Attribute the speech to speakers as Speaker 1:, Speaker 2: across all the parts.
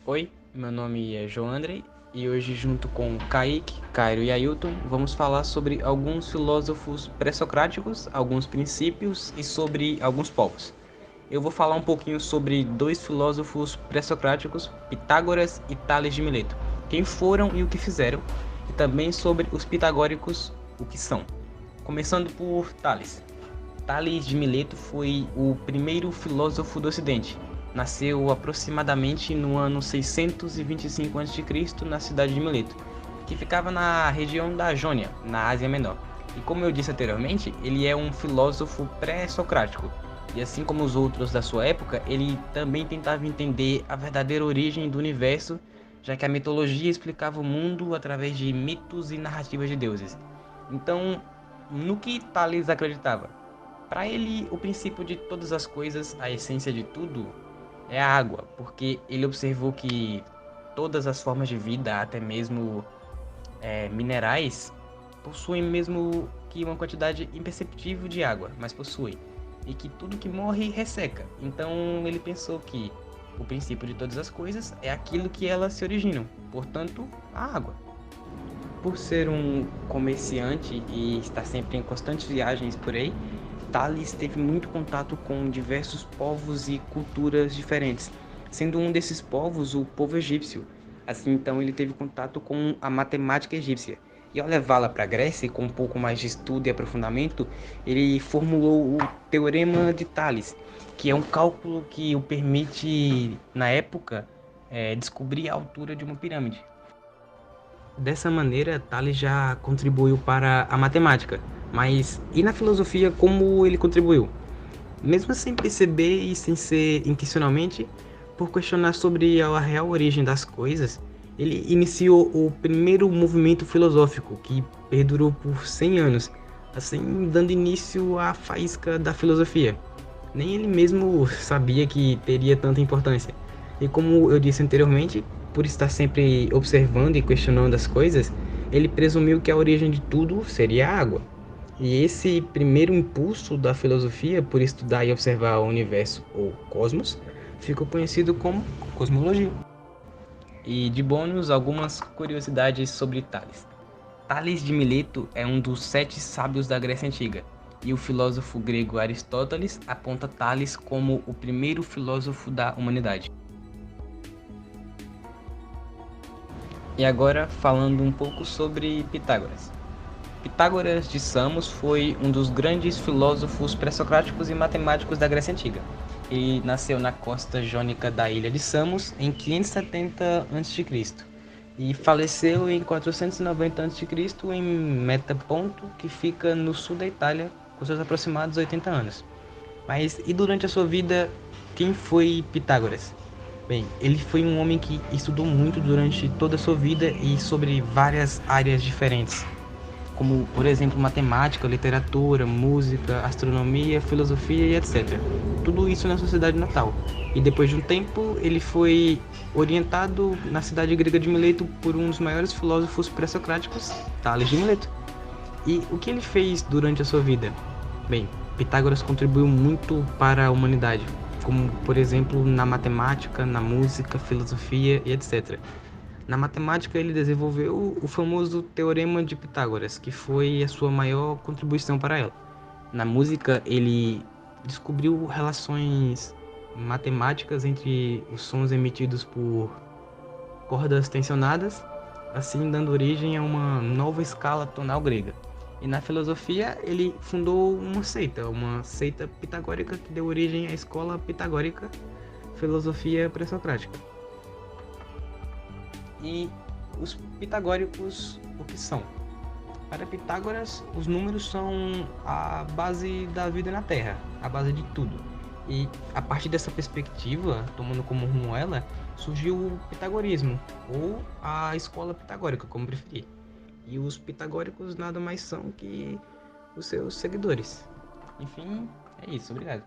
Speaker 1: Oi, meu nome é João Andrei e hoje, junto com Kaique, Cairo e Ailton, vamos falar sobre alguns filósofos pré-socráticos, alguns princípios e sobre alguns povos. Eu vou falar um pouquinho sobre dois filósofos pré-socráticos, Pitágoras e Tales de Mileto, quem foram e o que fizeram, e também sobre os pitagóricos, o que são. Começando por Tales. Tales de Mileto foi o primeiro filósofo do Ocidente. Nasceu aproximadamente no ano 625 a.C. na cidade de Mileto, que ficava na região da Jônia, na Ásia Menor. E como eu disse anteriormente, ele é um filósofo pré-socrático. E assim como os outros da sua época, ele também tentava entender a verdadeira origem do universo, já que a mitologia explicava o mundo através de mitos e narrativas de deuses. Então, no que Tales acreditava? Para ele, o princípio de todas as coisas, a essência de tudo, é a água, porque ele observou que todas as formas de vida, até mesmo minerais, possuem mesmo que uma quantidade imperceptível de água, mas possuem. E que tudo que morre resseca. Então ele pensou que o princípio de todas as coisas é aquilo que elas se originam, portanto, a água. Por ser um comerciante e estar sempre em constantes viagens por aí, Tales teve muito contato com diversos povos e culturas diferentes, sendo um desses povos o povo egípcio. Assim, então, ele teve contato com a matemática egípcia. E ao levá-la para a Grécia, com um pouco mais de estudo e aprofundamento, ele formulou o Teorema de Tales, que é um cálculo que o permite, na época, descobrir a altura de uma pirâmide. Dessa maneira, Tales já contribuiu para a matemática, mas e na filosofia como ele contribuiu? Mesmo sem perceber e sem ser intencionalmente, por questionar sobre a real origem das coisas, ele iniciou o primeiro movimento filosófico que perdurou por 100 anos, assim dando início à faísca da filosofia. Nem ele mesmo sabia que teria tanta importância. E como eu disse anteriormente, por estar sempre observando e questionando as coisas, ele presumiu que a origem de tudo seria a água. E esse primeiro impulso da filosofia, por estudar e observar o universo ou cosmos, ficou conhecido como cosmologia. E de bônus, algumas curiosidades sobre Tales. Tales de Mileto é um dos sete sábios da Grécia Antiga, e o filósofo grego Aristóteles aponta Tales como o primeiro filósofo da humanidade. E agora falando um pouco sobre Pitágoras. Pitágoras de Samos foi um dos grandes filósofos pré-socráticos e matemáticos da Grécia Antiga. Ele nasceu na costa jônica da ilha de Samos em 570 a.C. e faleceu em 490 a.C. em Metaponto, que fica no sul da Itália, com seus aproximados 80 anos. Mas e durante a sua vida, quem foi Pitágoras? Bem, ele foi um homem que estudou muito durante toda a sua vida e sobre várias áreas diferentes, como, por exemplo, matemática, literatura, música, astronomia, filosofia e etc. Tudo isso na sua cidade natal. E depois de um tempo, ele foi orientado na cidade grega de Mileto por um dos maiores filósofos pré-socráticos, Tales de Mileto. E o que ele fez durante a sua vida? Bem, Pitágoras contribuiu muito para a humanidade, como, por exemplo, na matemática, na música, filosofia e etc. Na matemática, ele desenvolveu o famoso Teorema de Pitágoras, que foi a sua maior contribuição para ela. Na música, ele descobriu relações matemáticas entre os sons emitidos por cordas tensionadas, assim dando origem a uma nova escala tonal grega. E na filosofia, ele fundou uma seita pitagórica que deu origem à escola pitagórica, filosofia pré-socrática. E os pitagóricos, o que são? Para Pitágoras, os números são a base da vida na Terra, a base de tudo. E a partir dessa perspectiva, tomando como rumo ela, surgiu o pitagorismo, ou a escola pitagórica, como preferir. E os pitagóricos nada mais são que os seus seguidores. Enfim, é isso, obrigado.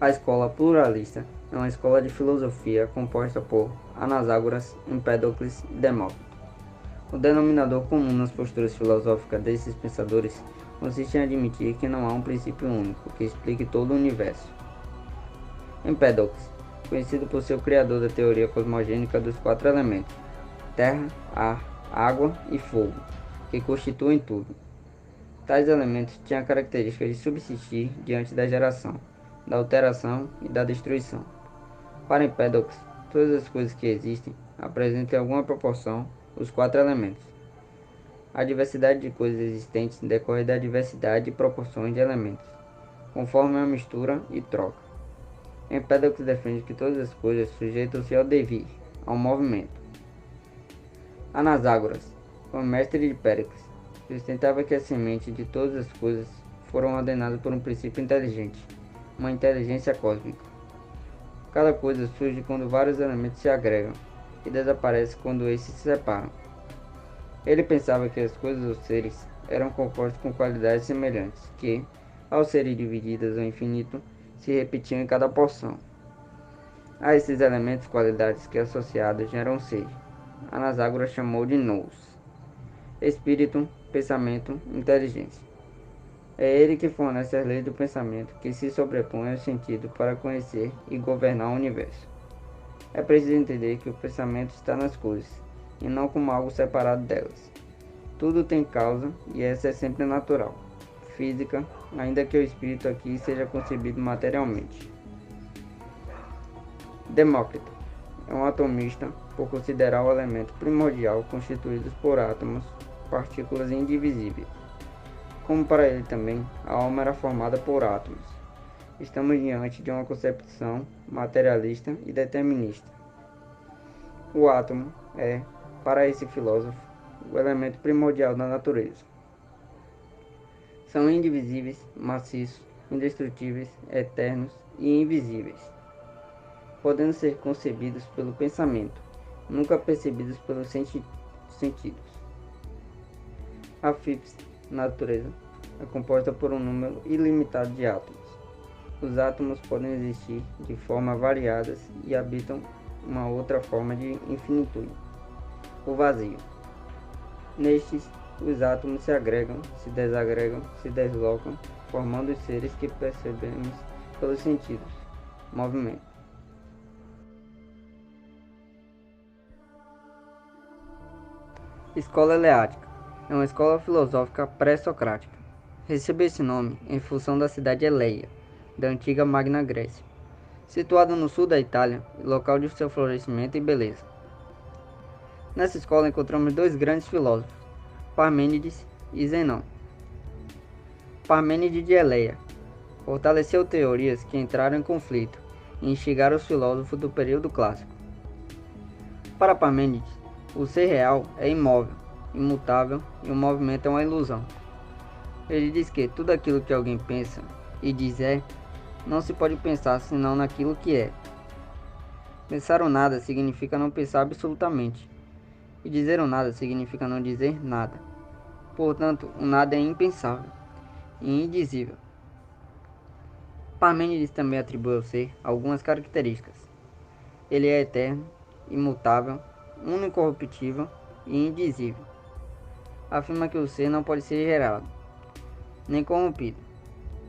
Speaker 2: A escola pluralista é uma escola de filosofia composta por Anaxágoras, Empédocles e Demócrito. O denominador comum nas posturas filosóficas desses pensadores consiste em admitir que não há um princípio único que explique todo o universo. Empédocles, conhecido por ser o criador da teoria cosmogênica dos quatro elementos, terra, ar, água e fogo, que constituem tudo. Tais elementos tinham a característica de subsistir diante da geração, da alteração e da destruição. Para Empédocles, todas as coisas que existem apresentam em alguma proporção os quatro elementos. A diversidade de coisas existentes decorre da diversidade de proporções de elementos, conforme a mistura e troca. Empédocles defende que todas as coisas sujeitam-se ao devir, ao movimento. Anaxágoras, como mestre de Péricles, sustentava que a semente de todas as coisas foram ordenadas por um princípio inteligente, uma inteligência cósmica. Cada coisa surge quando vários elementos se agregam e desaparece quando esses se separam. Ele pensava que as coisas ou seres eram compostos com qualidades semelhantes, que, ao serem divididas ao infinito, se repetiam em cada porção. A esses elementos qualidades que associados geram ser. Anaxágoras chamou de nous. Espírito, pensamento, inteligência. É ele que fornece as leis do pensamento que se sobrepõem ao sentido para conhecer e governar o universo. É preciso entender que o pensamento está nas coisas, e não como algo separado delas. Tudo tem causa, e essa é sempre natural, física, ainda que o espírito aqui seja concebido materialmente. Demócrito é um atomista por considerar o elemento primordial constituído por átomos, partículas indivisíveis. Como para ele também, a alma era formada por átomos. Estamos diante de uma concepção materialista e determinista. O átomo é, para esse filósofo, o elemento primordial da natureza. São indivisíveis, maciços, indestrutíveis, eternos e invisíveis, podendo ser concebidos pelo pensamento, nunca percebidos pelos sentidos. A física, natureza, é composta por um número ilimitado de átomos. Os átomos podem existir de formas variadas e habitam uma outra forma de infinitude, o vazio. Nestes, os átomos se agregam, se desagregam, se deslocam, formando os seres que percebemos pelos sentidos, movimento. Escola Eleática é uma escola filosófica pré-socrática. Recebeu esse nome em função da cidade Eleia, da antiga Magna Grécia, situada no sul da Itália e local de seu florescimento e beleza. Nessa escola encontramos dois grandes filósofos, Parmênides e Zenão. Parmênides de Eleia fortaleceu teorias que entraram em conflito e instigaram os filósofos do período clássico. Para Parmênides, o ser real é imóvel, imutável e o movimento é uma ilusão. Ele diz que tudo aquilo que alguém pensa e diz não se pode pensar senão naquilo que é. Pensar o nada significa não pensar absolutamente, e dizer o nada significa não dizer nada. Portanto, o nada é impensável e indizível. Parmênides também atribui ao ser algumas características. Ele é eterno, imutável, incorruptível e indizível. Afirma que o ser não pode ser gerado, nem corrompido,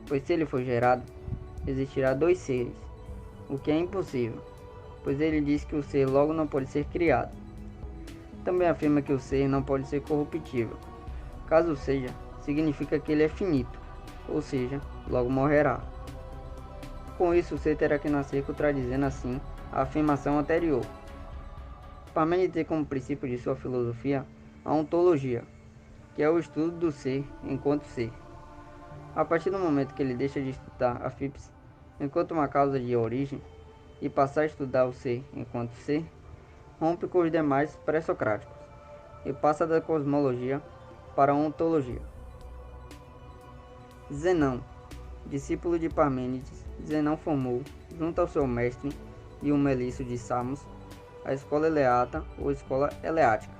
Speaker 2: pois se ele for gerado, existirá dois seres, o que é impossível, pois ele diz que o ser logo não pode ser criado. Também afirma que o ser não pode ser corruptível. Caso seja, significa que ele é finito, ou seja, logo morrerá. Com isso, o ser terá que nascer contradizendo assim a afirmação anterior. Parmênides tem como princípio de sua filosofia a ontologia, que é o estudo do ser enquanto ser. A partir do momento que ele deixa de estudar a física enquanto uma causa de origem e passar a estudar o ser enquanto ser, rompe com os demais pré-socráticos e passa da cosmologia para a ontologia. Zenão, discípulo de Parmênides, Zenão formou, junto ao seu mestre e o Melisso de Samos, a escola eleata ou escola eleática.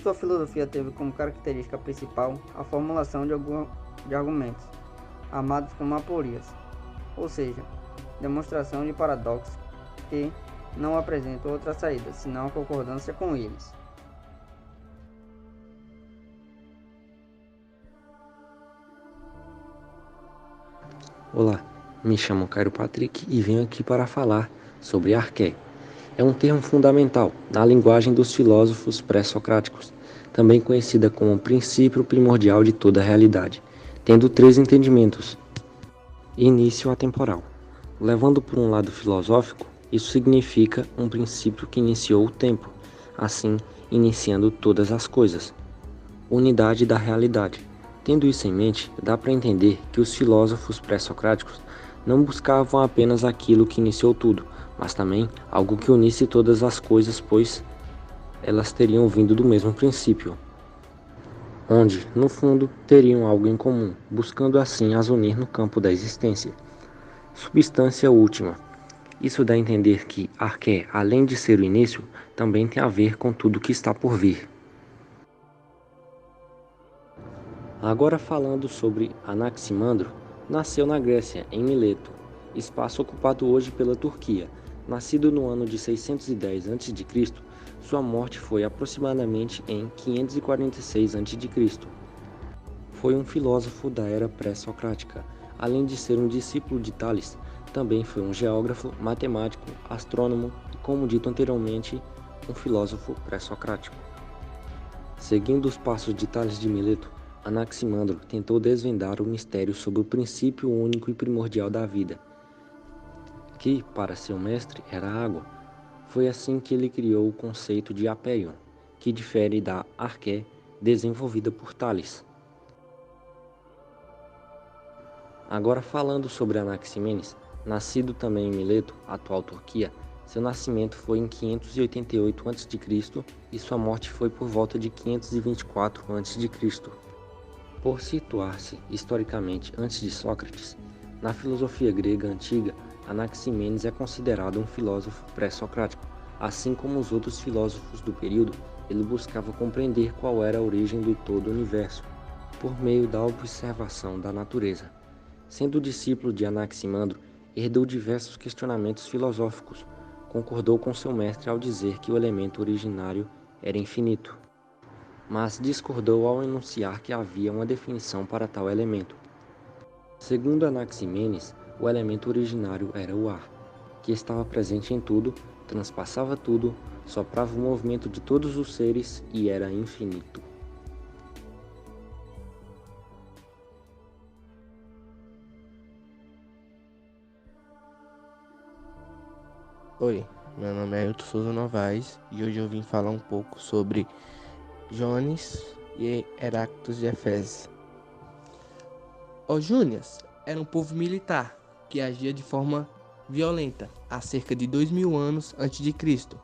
Speaker 2: Sua filosofia teve como característica principal a formulação de argumentos, amados como aporias. ou seja, demonstração de paradoxos que não apresentam outra saída, senão a concordância com eles.
Speaker 3: Olá, me chamo Cairo Patrick e venho aqui para falar sobre arqué. É um termo fundamental na linguagem dos filósofos pré-socráticos, também conhecida como princípio primordial de toda a realidade, tendo três entendimentos: início atemporal. Levando por um lado filosófico, isso significa um princípio que iniciou o tempo, assim iniciando todas as coisas. Unidade da realidade. Tendo isso em mente, dá para entender que os filósofos pré-socráticos não buscavam apenas aquilo que iniciou tudo, mas também algo que unisse todas as coisas, pois elas teriam vindo do mesmo princípio, onde, no fundo, teriam algo em comum, buscando assim as unir no campo da existência. Substância última. Isso dá a entender que arqué, além de ser o início, também tem a ver com tudo que está por vir. Agora falando sobre Anaximandro, nasceu na Grécia, em Mileto, espaço ocupado hoje pela Turquia. Nascido no ano de 610 a.C., sua morte foi aproximadamente em 546 a.C. Foi um filósofo da era pré-socrática. Além de ser um discípulo de Tales, também foi um geógrafo, matemático, astrônomo e, como dito anteriormente, um filósofo pré-socrático. Seguindo os passos de Tales de Mileto, Anaximandro tentou desvendar o mistério sobre o princípio único e primordial da vida, que, para seu mestre, era a água. Foi assim que ele criou o conceito de apeion, que difere da arqué desenvolvida por Tales. Agora falando sobre Anaximenes, nascido também em Mileto, atual Turquia, seu nascimento foi em 588 a.C. e sua morte foi por volta de 524 a.C. Por situar-se historicamente antes de Sócrates, na filosofia grega antiga, Anaximenes é considerado um filósofo pré-socrático. Assim como os outros filósofos do período, ele buscava compreender qual era a origem do todo o universo, por meio da observação da natureza. Sendo discípulo de Anaximandro, herdou diversos questionamentos filosóficos. Concordou com seu mestre ao dizer que o elemento originário era infinito, mas discordou ao enunciar que havia uma definição para tal elemento. Segundo Anaximenes, o elemento originário era o ar, que estava presente em tudo, transpassava tudo, soprava o movimento de todos os seres e era infinito.
Speaker 4: Oi, meu nome é Ailton Souza Novaes e hoje eu vim falar um pouco sobre Jones e Heráclitos de Efésios. Os Jônias era um povo militar que agia de forma violenta há cerca de 2000 anos antes de Cristo.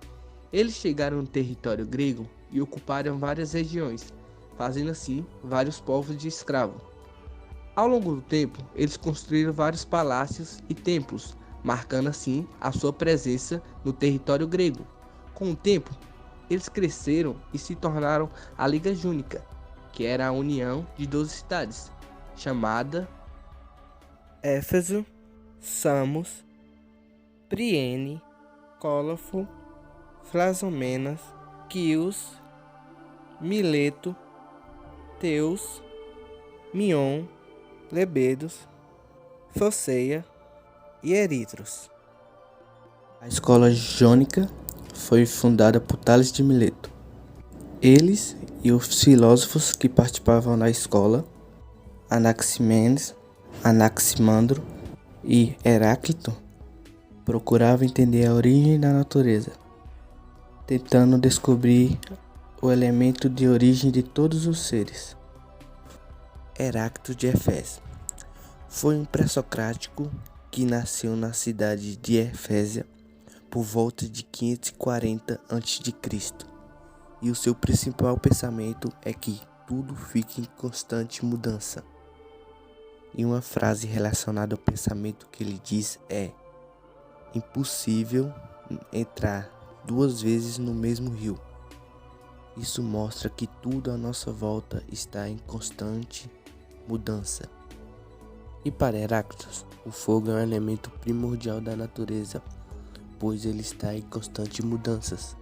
Speaker 4: Eles chegaram no território grego e ocuparam várias regiões, fazendo assim vários povos de escravo. Ao longo do tempo, eles construíram vários palácios e templos, marcando assim a sua presença no território grego. Com o tempo, eles cresceram e se tornaram a Liga Jônica, que era a união de 12 cidades, chamada Éfeso, Samos, Priene, Cólofo, Flazomenas, Quios, Mileto, Teus, Mion, Lebedos, Foceia e Eritros. A escola jônica foi fundada por Tales de Mileto. Eles e os filósofos que participavam da escola, Anaximenes, Anaximandro e Heráclito, procuravam entender a origem da natureza, tentando descobrir o elemento de origem de todos os seres. Heráclito de Efésios foi um pré-socrático que nasceu na cidade de Efésia por volta de 540 a.C. E o seu principal pensamento é que tudo fica em constante mudança. E uma frase relacionada ao pensamento que ele diz é: impossível entrar duas vezes no mesmo rio. Isso mostra que tudo à nossa volta está em constante mudança. E para Heráclitos, o fogo é um elemento primordial da natureza, pois ele está em constantes mudanças.